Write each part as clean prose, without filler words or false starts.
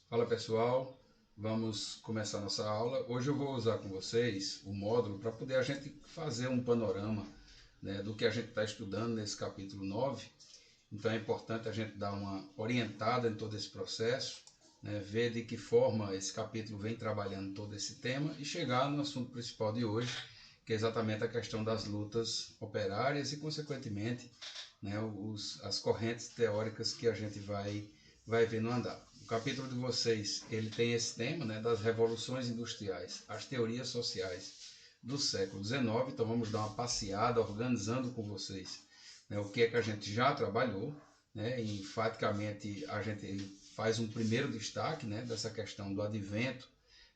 Fala pessoal, vamos começar nossa aula. Hoje eu vou usar com vocês o módulo para poder a gente fazer um panorama, né, do que a gente está estudando nesse capítulo 9. Então é importante a gente dar uma orientada em todo esse processo, né, ver de que forma esse capítulo vem trabalhando todo esse tema e chegar no assunto principal de hoje, que é exatamente a questão das lutas operárias e, consequentemente, né, as correntes teóricas que a gente vai ver no andar. O capítulo de vocês ele tem esse tema, né, das revoluções industriais, as teorias sociais do século XIX. Então vamos dar uma passeada organizando com vocês, né, o que é que a gente já trabalhou, né, e enfaticamente a gente faz um primeiro destaque, né, dessa questão do advento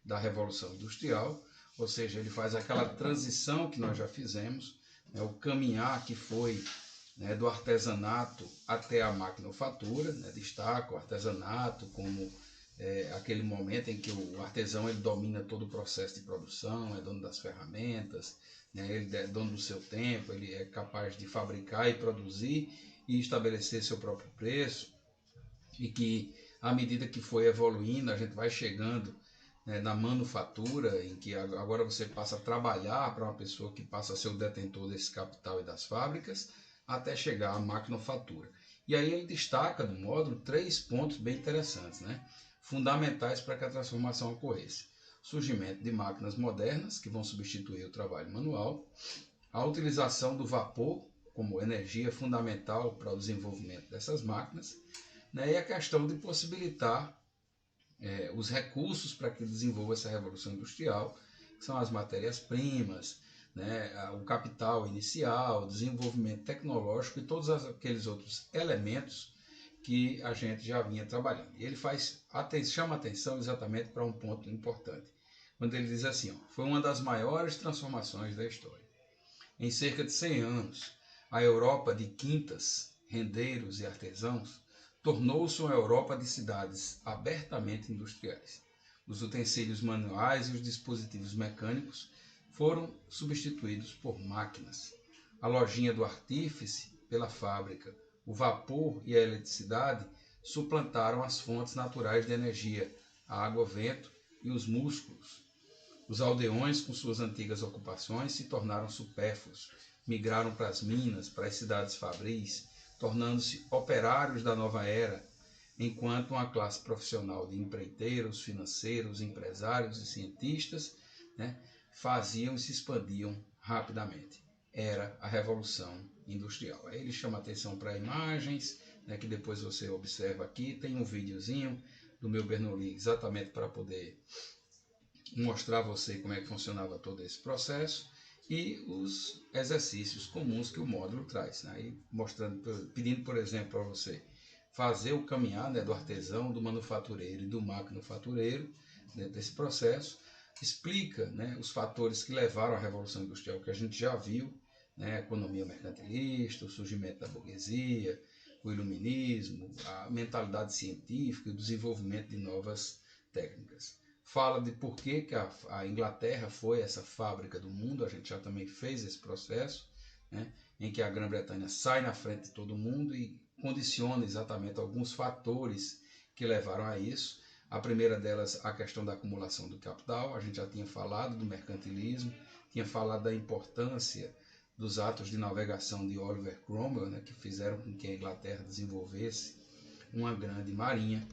da Revolução Industrial, ou seja, ele faz aquela transição que nós já fizemos, né, o caminhar que foi, né, do artesanato até a maquinofatura, né, destaca o artesanato como aquele momento em que o artesão ele domina todo o processo de produção, é dono das ferramentas, né, ele é dono do seu tempo, ele é capaz de fabricar e produzir e estabelecer seu próprio preço, e que à medida que foi evoluindo, a gente vai chegando, né, na manufatura, em que agora você passa a trabalhar para uma pessoa que passa a ser o detentor desse capital e das fábricas, até chegar à maquinofatura. E aí ele destaca no módulo três pontos bem interessantes, né, fundamentais para que a transformação ocorresse. Surgimento de máquinas modernas que vão substituir o trabalho manual, a utilização do vapor como energia fundamental para o desenvolvimento dessas máquinas, né, e a questão de possibilitar os recursos para que desenvolva essa revolução industrial, que são as matérias-primas, né, o capital inicial, o desenvolvimento tecnológico e todos aqueles outros elementos que a gente já vinha trabalhando. E ele chama atenção exatamente para um ponto importante, quando ele diz assim, ó, foi uma das maiores transformações da história. Em cerca de 100 anos, a Europa de quintas, rendeiros e artesãos tornou-se uma Europa de cidades abertamente industriais. Os utensílios manuais e os dispositivos mecânicos foram substituídos por máquinas. A lojinha do artífice pela fábrica, o vapor e a eletricidade suplantaram as fontes naturais de energia, a água, o vento e os músculos. Os aldeões, com suas antigas ocupações, se tornaram supérfluos, migraram para as minas, para as cidades fabris, tornando-se operários da nova era, enquanto uma classe profissional de empreiteiros, financeiros, empresários e cientistas, né, faziam e se expandiam rapidamente. Era a Revolução Industrial. Aí ele chama atenção para imagens, né, que depois você observa aqui. Tem um videozinho do meu Bernoulli exatamente para poder mostrar a você como é que funcionava todo esse processo e os exercícios comuns que o módulo traz, né? Aí mostrando, pedindo, por exemplo, para você fazer o caminhar, né, do artesão, do manufatureiro e do maquinofatureiro dentro desse processo, explica, né, os fatores que levaram à Revolução Industrial, que a gente já viu, né, a economia mercantilista, o surgimento da burguesia, o iluminismo, a mentalidade científica e o desenvolvimento de novas técnicas. Fala de por que a Inglaterra foi essa fábrica do mundo, a gente já também fez esse processo, né, em que a Grã-Bretanha sai na frente de todo mundo e condiciona exatamente alguns fatores que levaram a isso. A primeira delas, a questão da acumulação do capital, a gente já tinha falado do mercantilismo, tinha falado da importância dos atos de navegação de Oliver Cromwell, né, que fizeram com que a Inglaterra desenvolvesse uma grande marinha.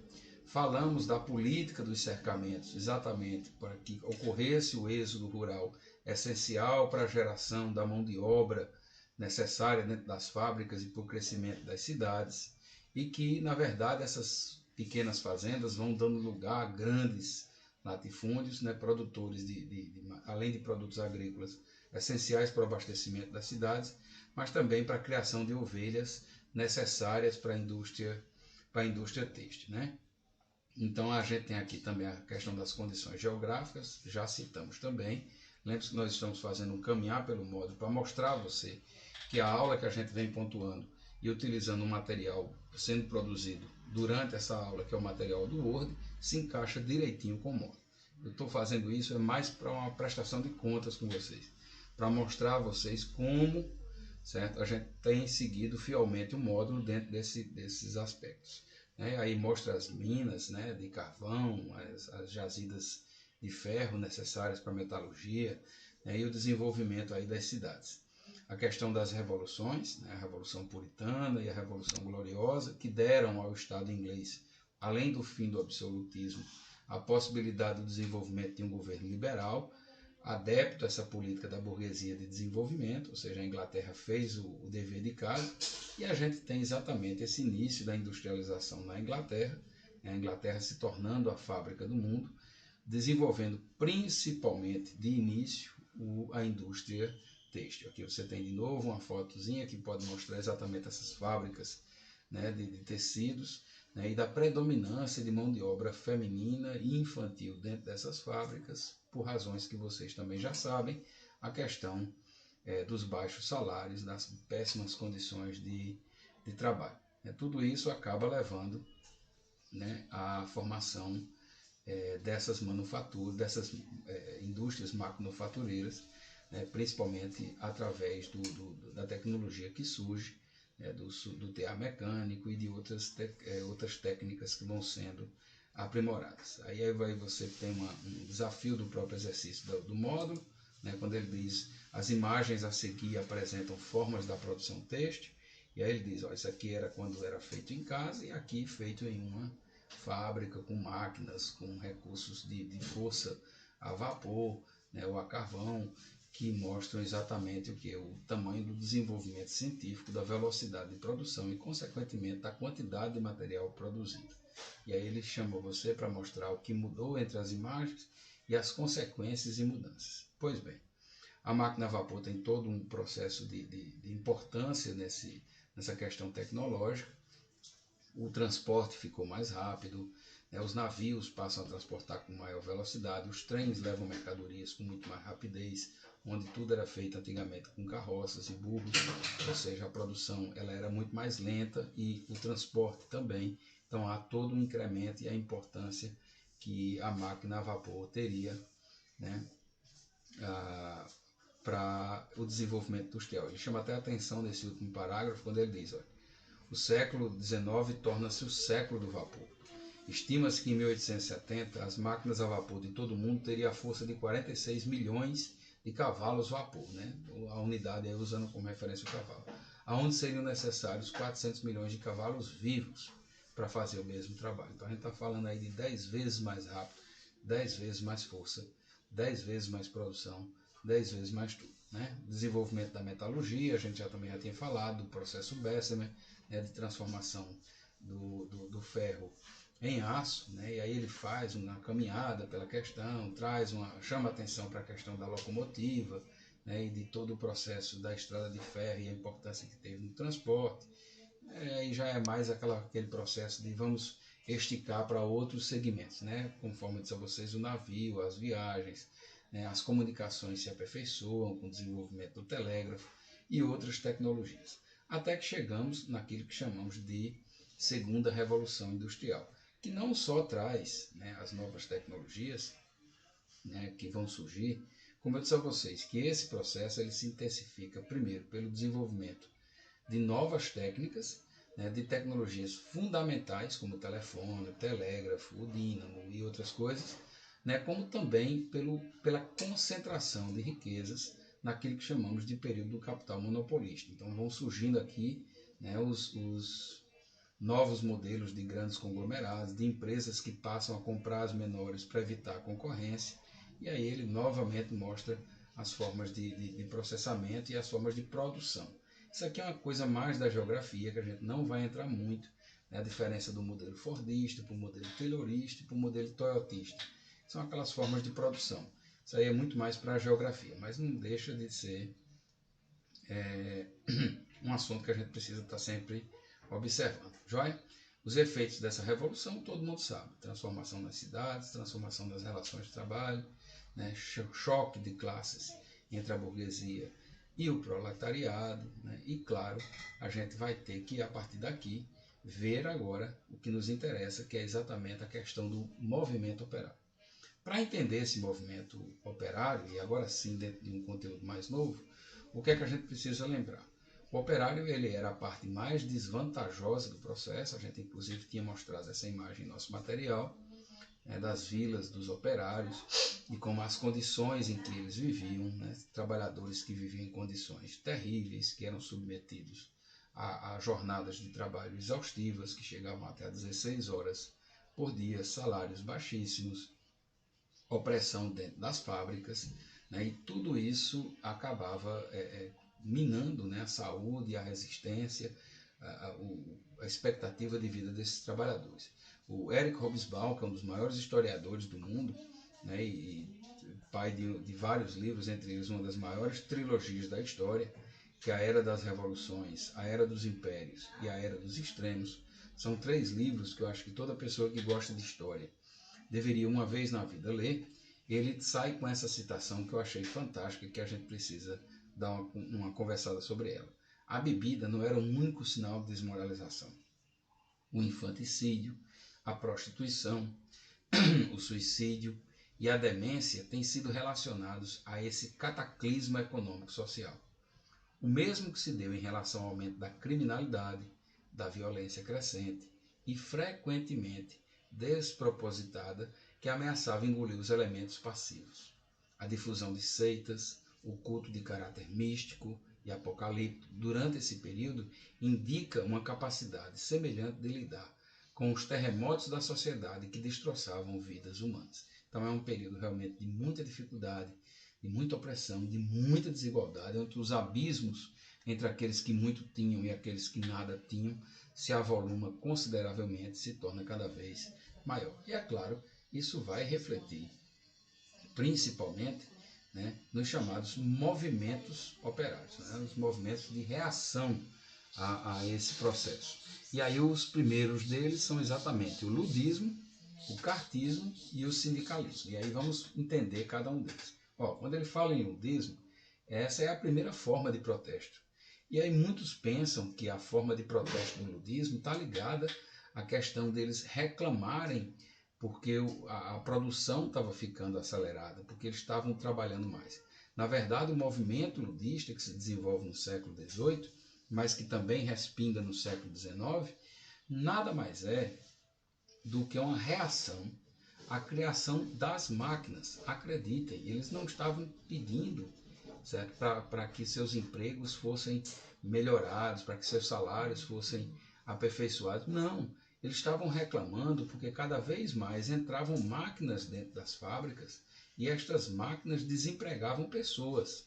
Falamos da política dos cercamentos, exatamente para que ocorresse o êxodo rural, essencial para a geração da mão de obra necessária dentro das fábricas e para o crescimento das cidades, e que, na verdade, essas pequenas fazendas vão dando lugar a grandes latifúndios, né, produtores além de produtos agrícolas essenciais para o abastecimento das cidades, mas também para a criação de ovelhas necessárias para a indústria têxtil, né? Então a gente tem aqui também a questão das condições geográficas, já citamos também. Lembre-se que nós estamos fazendo um caminhar pelo módulo para mostrar a você que a aula que a gente vem pontuando e utilizando um material sendo produzido durante essa aula, que é o material do Word, se encaixa direitinho com o módulo. Eu estou fazendo isso é mais para uma prestação de contas com vocês, para mostrar a vocês como, certo, a gente tem seguido fielmente o módulo dentro desses aspectos. né? Aí mostra as minas, né, de carvão, as jazidas de ferro necessárias para a metalurgia, né, e o desenvolvimento aí das cidades. A questão das revoluções, né, a Revolução Puritana e a Revolução Gloriosa, que deram ao Estado inglês, além do fim do absolutismo, a possibilidade do desenvolvimento de um governo liberal, adepto a essa política da burguesia de desenvolvimento, ou seja, a Inglaterra fez o dever de casa, e a gente tem exatamente esse início da industrialização na Inglaterra, a Inglaterra se tornando a fábrica do mundo, desenvolvendo principalmente de início a indústria têxtil. Aqui você tem de novo uma fotozinha que pode mostrar exatamente essas fábricas, né, de tecidos, né, e da predominância de mão de obra feminina e infantil dentro dessas fábricas, por razões que vocês também já sabem, a questão dos baixos salários, das péssimas condições de trabalho. Tudo isso acaba levando, né, à formação dessas manufaturas, dessas indústrias manufatureiras, né, principalmente através da tecnologia que surge, né, do tear mecânico e de outras técnicas que vão sendo aprimoradas. Aí você tem um desafio do próprio exercício do módulo, né, quando ele diz as imagens a seguir apresentam formas da produção têxtil, e aí ele diz, ó, isso aqui era quando era feito em casa e aqui feito em uma fábrica com máquinas, com recursos de força a vapor, né, ou a carvão, que mostram exatamente o tamanho do desenvolvimento científico, da velocidade de produção e, consequentemente, da quantidade de material produzido. E aí ele chama você para mostrar o que mudou entre as imagens e as consequências e mudanças. Pois bem, a máquina a vapor tem todo um processo de importância nessa questão tecnológica. O transporte ficou mais rápido, né? Os navios passam a transportar com maior velocidade, os trens levam mercadorias com muito mais rapidez, onde tudo era feito antigamente com carroças e burros, ou seja, a produção ela era muito mais lenta e o transporte também. Então há todo um incremento e a importância que a máquina a vapor teria, né, para o desenvolvimento industrial. Ele chama até a atenção nesse último parágrafo quando ele diz, olha, o século XIX torna-se o século do vapor. Estima-se que em 1870 as máquinas a vapor de todo o mundo teriam a força de 46 milhões de cavalos vapor, né? A unidade aí usando como referência o cavalo, aonde seriam necessários 400 milhões de cavalos vivos para fazer o mesmo trabalho. Então a gente está falando aí de 10 vezes mais rápido, 10 vezes mais força, 10 vezes mais produção, 10 vezes mais tudo, né? Desenvolvimento da metalurgia, a gente também já tinha falado do processo Bessemer, né, de transformação do ferro em aço, né, e aí ele faz uma caminhada pela questão, chama atenção para a questão da locomotiva, né, e de todo o processo da estrada de ferro e a importância que teve no transporte. Aí já é mais aquele processo de vamos esticar para outros segmentos, né, conforme eu disse a vocês, o navio, as viagens, né, as comunicações se aperfeiçoam com o desenvolvimento do telégrafo e outras tecnologias. Até que chegamos naquilo que chamamos de segunda revolução industrial, que não só traz, né, as novas tecnologias, né, que vão surgir, como eu disse a vocês, que esse processo ele se intensifica primeiro pelo desenvolvimento de novas técnicas, né, de tecnologias fundamentais como o telefone, o telégrafo, o dínamo e outras coisas, né, como também pela concentração de riquezas naquilo que chamamos de período do capital monopolista. Então vão surgindo aqui, né, os novos modelos de grandes conglomerados, de empresas que passam a comprar as menores para evitar a concorrência, e aí ele novamente mostra as formas de processamento e as formas de produção. Isso aqui é uma coisa mais da geografia, que a gente não vai entrar muito, né, a diferença do modelo fordista para o modelo taylorista e para o modelo toyotista. São aquelas formas de produção. Isso aí é muito mais para a geografia, mas não deixa de ser um assunto que a gente precisa estar sempre observando. Joia? Os efeitos dessa revolução todo mundo sabe. Transformação das cidades, transformação das relações de trabalho, né, choque de classes entre a burguesia e o proletariado, né, e claro, a gente vai ter que, a partir daqui, ver agora o que nos interessa, que é exatamente a questão do movimento operário. Para entender esse movimento operário, e agora sim dentro de um conteúdo mais novo, o que é que a gente precisa lembrar? O operário ele era a parte mais desvantajosa do processo. A gente inclusive tinha mostrado essa imagem em nosso material, das vilas dos operários e como as condições em que eles viviam, né? Trabalhadores que viviam em condições terríveis, que eram submetidos a jornadas de trabalho exaustivas, que chegavam até 16 horas por dia, salários baixíssimos, opressão dentro das fábricas, né? E tudo isso acabava minando, né, a saúde, a resistência, a expectativa de vida desses trabalhadores. O Eric Hobsbawm, que é um dos maiores historiadores do mundo, né, e pai de vários livros, entre eles uma das maiores trilogias da história, que é a Era das Revoluções, a Era dos Impérios e a Era dos Extremos. São 3 livros que eu acho que toda pessoa que gosta de história deveria uma vez na vida ler. Ele sai com essa citação que eu achei fantástica e que a gente precisa dar uma conversada sobre ela. A bebida não era o único sinal de desmoralização. O infanticídio, a prostituição, o suicídio e a demência têm sido relacionados a esse cataclisma econômico-social. O mesmo que se deu em relação ao aumento da criminalidade, da violência crescente e frequentemente despropositada que ameaçava engolir os elementos passivos. A difusão de seitas, o culto de caráter místico e apocalíptico durante esse período indica uma capacidade semelhante de lidar com os terremotos da sociedade que destroçavam vidas humanas. Então é um período realmente de muita dificuldade, de muita opressão, de muita desigualdade, onde os abismos entre aqueles que muito tinham e aqueles que nada tinham se avoluma consideravelmente, se torna cada vez maior. E é claro, isso vai refletir principalmente, né, nos chamados movimentos operários, né, os movimentos de reação a esse processo. E aí os primeiros deles são exatamente o ludismo, o cartismo e o sindicalismo. E aí vamos entender cada um deles. Quando ele fala em ludismo, essa é a primeira forma de protesto. E aí muitos pensam que a forma de protesto do ludismo está ligada à questão deles reclamarem porque a produção estava ficando acelerada, porque eles estavam trabalhando mais. Na verdade, o movimento ludista, que se desenvolve no século XVIII, mas que também respinga no século XIX, nada mais é do que uma reação à criação das máquinas. Acreditem, eles não estavam pedindo, certo, para que seus empregos fossem melhorados, para que seus salários fossem aperfeiçoados. Não, eles estavam reclamando porque cada vez mais entravam máquinas dentro das fábricas e estas máquinas desempregavam pessoas.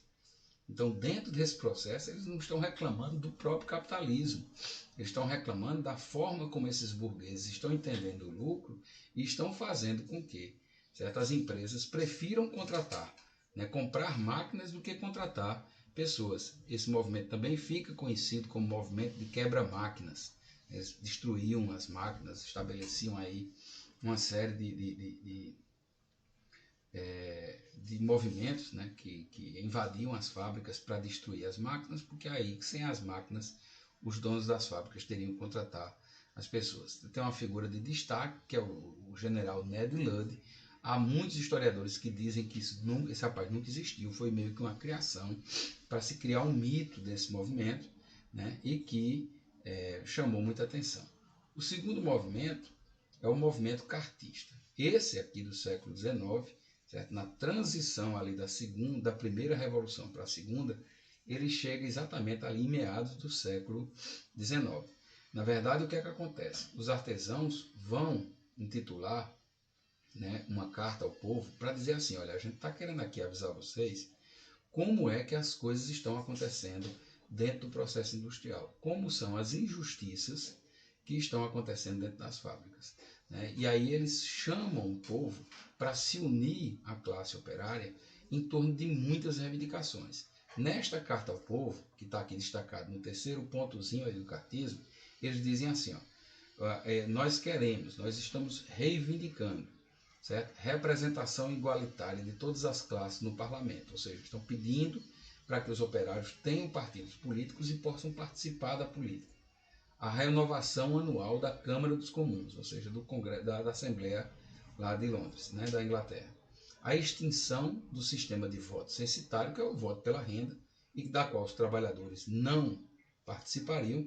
Então, dentro desse processo, eles não estão reclamando do próprio capitalismo. Eles estão reclamando da forma como esses burgueses estão entendendo o lucro e estão fazendo com que certas empresas prefiram contratar, né, comprar máquinas do que contratar pessoas. Esse movimento também fica conhecido como movimento de quebra-máquinas. Eles destruíam as máquinas, estabeleciam aí uma série de movimentos, né, que invadiam as fábricas para destruir as máquinas, porque aí, sem as máquinas, os donos das fábricas teriam que contratar as pessoas. Tem uma figura de destaque, que é o general Ned Ludd. Há muitos historiadores que dizem que esse rapaz nunca existiu, foi meio que uma criação para se criar um mito desse movimento, né, e que chamou muita atenção. O segundo movimento é o movimento cartista. Esse aqui do século XIX, certo? Na transição ali da primeira revolução para a segunda, ele chega exatamente ali em meados do século XIX. Na verdade, o que é que acontece? Os artesãos vão intitular, né, uma carta ao povo para dizer assim: olha, a gente está querendo aqui avisar vocês como é que as coisas estão acontecendo dentro do processo industrial, como são as injustiças que estão acontecendo dentro das fábricas, né? E aí eles chamam o povo para se unir à classe operária em torno de muitas reivindicações. Nesta carta ao povo, que está aqui destacado no terceiro pontozinho aí do cartismo, eles dizem assim: nós estamos reivindicando, certo? Representação igualitária de todas as classes no parlamento, ou seja, estão pedindo para que os operários tenham partidos políticos e possam participar da política. A renovação anual da Câmara dos Comuns, ou seja, do Congresso, da Assembleia lá de Londres, né, da Inglaterra. A extinção do sistema de voto censitário, que é o voto pela renda, e da qual os trabalhadores não participariam,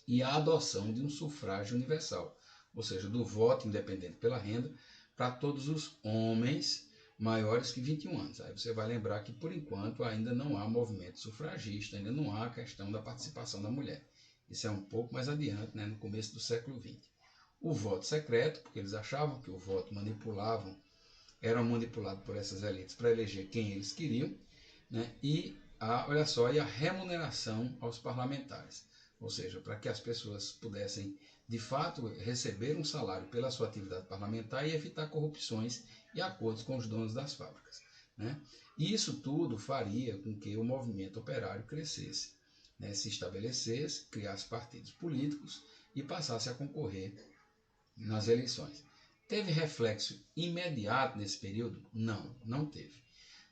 e a adoção de um sufrágio universal, ou seja, do voto independente pela renda para todos os homens maiores que 21 anos. Aí você vai lembrar que, por enquanto, ainda não há movimento sufragista, ainda não há a questão da participação da mulher. Isso é um pouco mais adiante, né, no começo do século XX. O voto secreto, porque eles achavam que o voto era manipulado por essas elites para eleger quem eles queriam, né, e olha só, e a remuneração aos parlamentares. Ou seja, para que as pessoas pudessem, de fato, receber um salário pela sua atividade parlamentar e evitar corrupções e acordos com os donos das fábricas, né? E isso tudo faria com que o movimento operário crescesse, né? Se estabelecesse, criasse partidos políticos e passasse a concorrer nas eleições. Teve reflexo imediato nesse período? Não, não teve.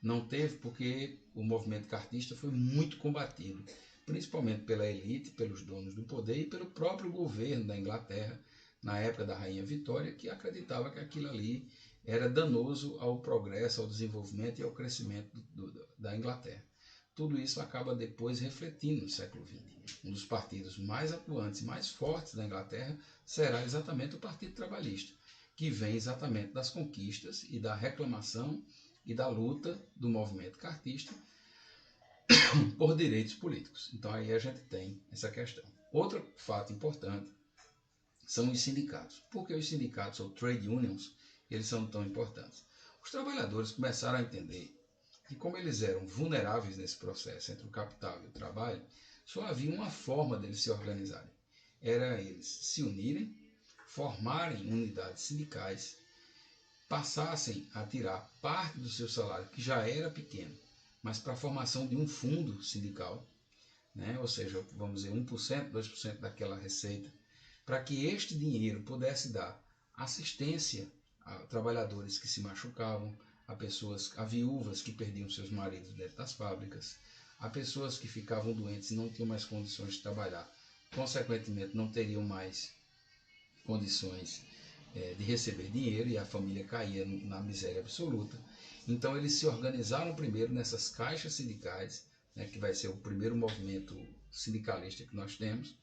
Não teve porque o movimento cartista foi muito combatido, principalmente pela elite, pelos donos do poder e pelo próprio governo da Inglaterra, na época da Rainha Vitória, que acreditava que aquilo ali era danoso ao progresso, ao desenvolvimento e ao crescimento da Inglaterra. Tudo isso acaba depois refletindo no século XX. Um dos partidos mais atuantes e mais fortes da Inglaterra será exatamente o Partido Trabalhista, que vem exatamente das conquistas e da reclamação e da luta do movimento cartista por direitos políticos. Então aí a gente tem essa questão. Outro fato importante são os sindicatos. Por que os sindicatos ou trade unions eles são tão importantes? Os trabalhadores começaram a entender que, como eles eram vulneráveis nesse processo entre o capital e o trabalho, só havia uma forma deles se organizarem. Era eles se unirem, formarem unidades sindicais, passassem a tirar parte do seu salário, que já era pequeno, mas para a formação de um fundo sindical, né? Ou seja, vamos dizer 1%, 2% daquela receita, para que este dinheiro pudesse dar assistência a trabalhadores que se machucavam, a viúvas que perdiam seus maridos dentro das fábricas, a pessoas que ficavam doentes e não tinham mais condições de trabalhar, consequentemente não teriam mais condições de receber dinheiro e a família caía na miséria absoluta. Então eles se organizaram primeiro nessas caixas sindicais, né, que vai ser o primeiro movimento sindicalista que nós temos,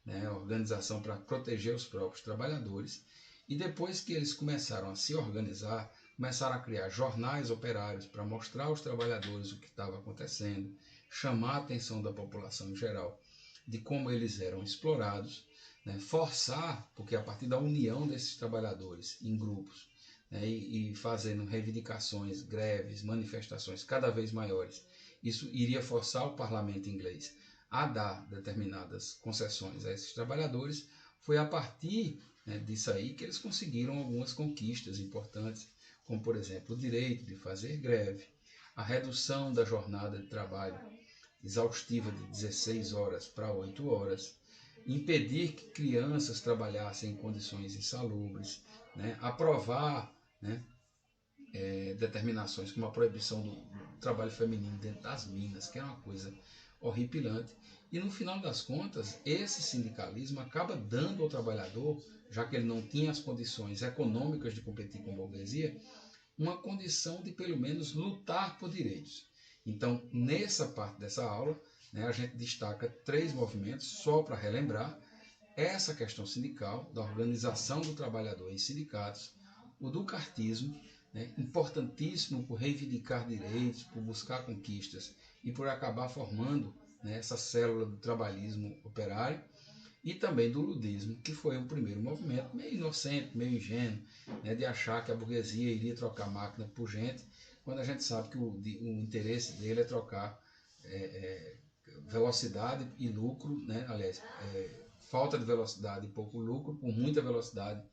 né, organização para proteger os próprios trabalhadores. E depois que eles começaram a se organizar, começaram a criar jornais operários para mostrar aos trabalhadores o que estava acontecendo, chamar a atenção da população em geral de como eles eram explorados, né, forçar, porque a partir da união desses trabalhadores em grupos, né, e fazendo reivindicações, greves, manifestações cada vez maiores, isso iria forçar o parlamento inglês a dar determinadas concessões a esses trabalhadores. Foi a partir, né, disso aí que eles conseguiram algumas conquistas importantes, como, por exemplo, o direito de fazer greve, a redução da jornada de trabalho exaustiva de 16 horas para 8 horas, impedir que crianças trabalhassem em condições insalubres, né, aprovar, né, determinações como a proibição do trabalho feminino dentro das minas, que é uma coisa horripilante. E no final das contas, esse sindicalismo acaba dando ao trabalhador, já que ele não tinha as condições econômicas de competir com a burguesia, uma condição de pelo menos lutar por direitos. Então, nessa parte dessa aula, né, a gente destaca 3 movimentos, só para relembrar: essa questão sindical, da organização do trabalhador em sindicatos, o do cartismo, né, importantíssimo por reivindicar direitos, por buscar conquistas e por acabar formando, né, essa célula do trabalhismo operário, e também do ludismo, que foi um primeiro movimento meio inocente, meio ingênuo, né, de achar que a burguesia iria trocar máquina por gente, quando a gente sabe que o interesse dele é trocar velocidade e lucro, né, aliás, falta de velocidade e pouco lucro por muita velocidade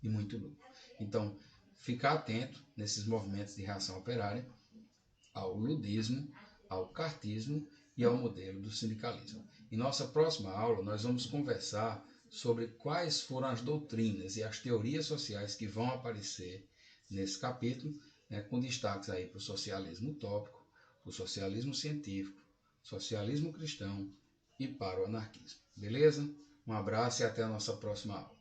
e muito lucro. Então, ficar atento nesses movimentos de reação operária ao ludismo, ao cartismo e ao modelo do sindicalismo. Em nossa próxima aula, nós vamos conversar sobre quais foram as doutrinas e as teorias sociais que vão aparecer nesse capítulo, né, com destaques aí para o socialismo utópico, o socialismo científico, socialismo cristão e para o anarquismo. Beleza? Um abraço e até a nossa próxima aula.